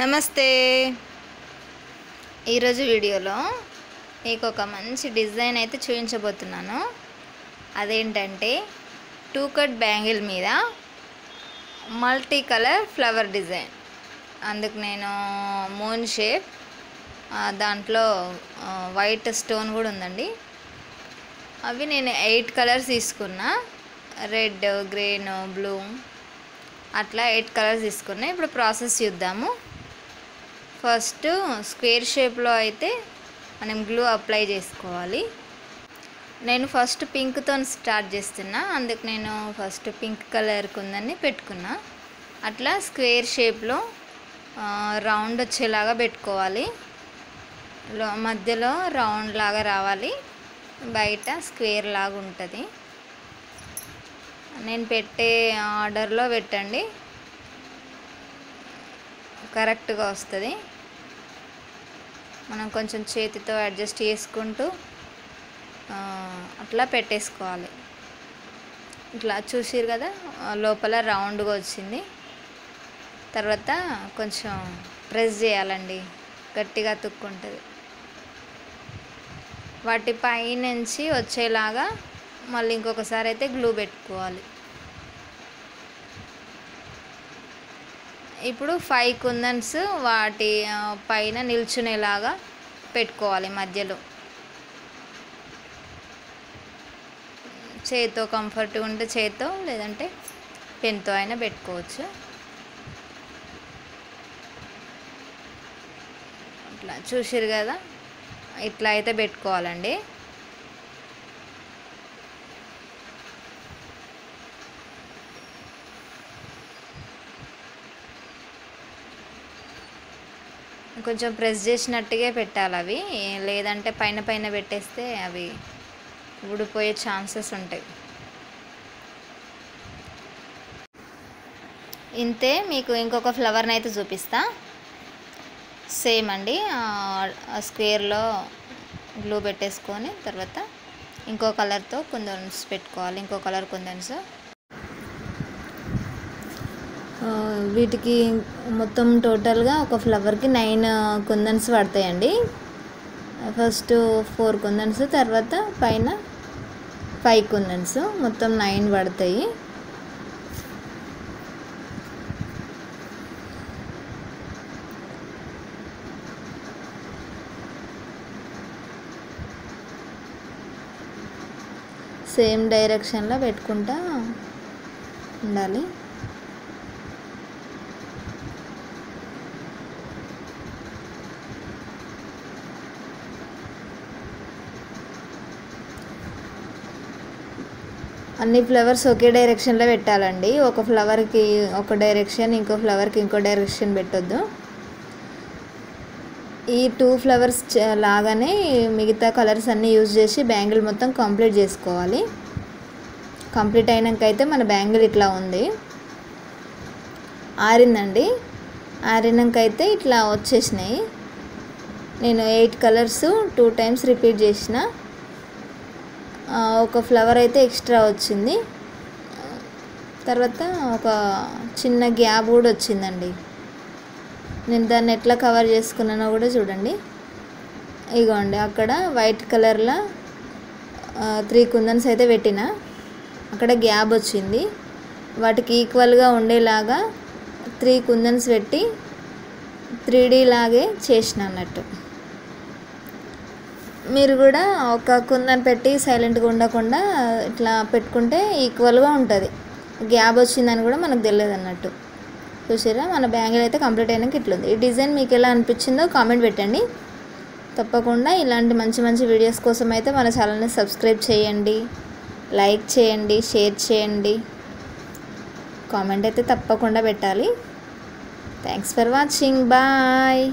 నమస్తే. ఈరోజు వీడియోలో మీకు ఒక మంచి డిజైన్ అయితే చూపించబోతున్నాను. అదేంటంటే 2 కట్ బ్యాంగిల్ మీద మల్టీ కలర్ ఫ్లవర్ డిజైన్. అందుకు నేను మూన్ షేప్, దాంట్లో వైట్ స్టోన్ కూడా ఉందండి. అవి నేను 8 కలర్స్ తీసుకున్నా. రెడ్, గ్రీన్, బ్లూ, అట్లా 8 కలర్స్ తీసుకున్నా. ఇప్పుడు ప్రాసెస్ చూద్దాము. ఫస్ట్ స్క్వేర్ షేప్లో అయితే మనం గ్లూ అప్లై చేసుకోవాలి. నేను ఫస్ట్ పింక్తో స్టార్ట్ చేస్తున్నా. అందుకు నేను ఫస్ట్ పింక్ కలర్ కుందని పెట్టుకున్నా. అట్లా స్క్వేర్ షేప్లో రౌండ్ వచ్చేలాగా పెట్టుకోవాలి. మధ్యలో రౌండ్ లాగా రావాలి, బయట స్క్వేర్ లాగా ఉంటుంది. నేను పెట్టే ఆర్డర్లో పెట్టండి, కరెక్ట్గా వస్తుంది. మనం కొంచెం చేతితో అడ్జస్ట్ చేసుకుంటూ అట్లా పెట్టేసుకోవాలి. ఇట్లా చూసిరు కదా, లోపల రౌండ్గా వచ్చింది. తర్వాత కొంచెం ప్రెస్ చేయాలండి, గట్టిగా తుక్కుంటుంది. వాటి పైనుంచి వచ్చేలాగా మళ్ళీ ఇంకొకసారి అయితే గ్లూ పెట్టుకోవాలి. ఇప్పుడు 5 కుందన్స్ వాటి పైన నిల్చునేలాగా పెట్టుకోవాలి. మధ్యలో చేతితో కంఫర్ట్గా ఉంటే చేతితో, లేదంటే పెన్తో అయినా పెట్టుకోవచ్చు. ఇట్లా చూసిరు కదా, ఇట్లా అయితే పెట్టుకోవాలండి. కొంచెం ప్రెస్ చేసినట్టుగా పెట్టాలి అవి, లేదంటే పైన పైన పెట్టేస్తే అవి ఊడిపోయే ఛాన్సెస్ ఉంటాయి. ఇంతే. మీకు ఇంకొక ఫ్లవర్ని అయితే చూపిస్తా. సేమ్ అండి, స్క్వేర్లో గ్లూ పెట్టేసుకొని తర్వాత ఇంకో కలర్తో కుందన్స్ పెట్టుకోవాలి. ఇంకో కలర్ కుందన్స్. వీటికి మొత్తం టోటల్గా ఒక ఫ్లవర్కి 9 కుందన్స్ పడతాయండి. ఫస్ట్ 4 కుందన్స్, తర్వాత పైన 5 కుందన్స్, మొత్తం 9 పడతాయి. సేమ్ డైరెక్షన్లో పెట్టుకుంటా ఉండాలి. అన్ని ఫ్లవర్స్ ఒకే డైరెక్షన్లో పెట్టాలండి. ఒక ఫ్లవర్కి ఒక డైరెక్షన్, ఇంకో ఫ్లవర్కి ఇంకో డైరెక్షన్ పెట్టొద్దు. ఈ 2 ఫ్లవర్స్ లాగానే మిగతా కలర్స్ అన్నీ యూజ్ చేసి బ్యాంగిల్ మొత్తం కంప్లీట్ చేసుకోవాలి. కంప్లీట్ అయినాకైతే మన బ్యాంగిల్ ఇట్లా ఉంది. ఆరిందండి. ఆరినాకైతే ఇట్లా వచ్చేసినాయి. నేను 8 కలర్స్ 2 టైమ్స్ రిపీట్ చేసిన. ఒక ఫ్లవర్ అయితే ఎక్స్ట్రా వచ్చింది. తర్వాత ఒక చిన్న గ్యాప్ కూడా వచ్చిందండి. నేను దాన్ని ఎట్లా కవర్ చేసుకున్నానో కూడా చూడండి. ఇగోండి, అక్కడ వైట్ కలర్లో 3 కుందన్స్ అయితే పెట్టిన, అక్కడ గ్యాప్ వచ్చింది. వాటికి ఈక్వల్గా ఉండేలాగా 3 కుందన్స్ పెట్టి 3D లాగే చేసిన అన్నట్టు. మీరు కూడా ఒక కుందన్ పెట్టి సైలెంట్గా ఉండకుండా ఇట్లా పెట్టుకుంటే ఈక్వల్గా ఉంటుంది. గ్యాప్ వచ్చిందని కూడా మనకు తెలియదు అన్నట్టు. చూసారా, మన బ్యాంగిల్ అయితే కంప్లీట్ అయినాక ఇట్లుంది. ఈ డిజైన్ మీకు ఎలా అనిపించిందో కామెంట్ పెట్టండి. తప్పకుండా ఇలాంటి మంచి మంచి వీడియోస్ కోసం అయితే మన ఛానల్ని సబ్స్క్రైబ్ చేయండి, లైక్ చేయండి, షేర్ చేయండి, కామెంట్ అయితే తప్పకుండా పెట్టాలి. Thanks for watching. బాయ్.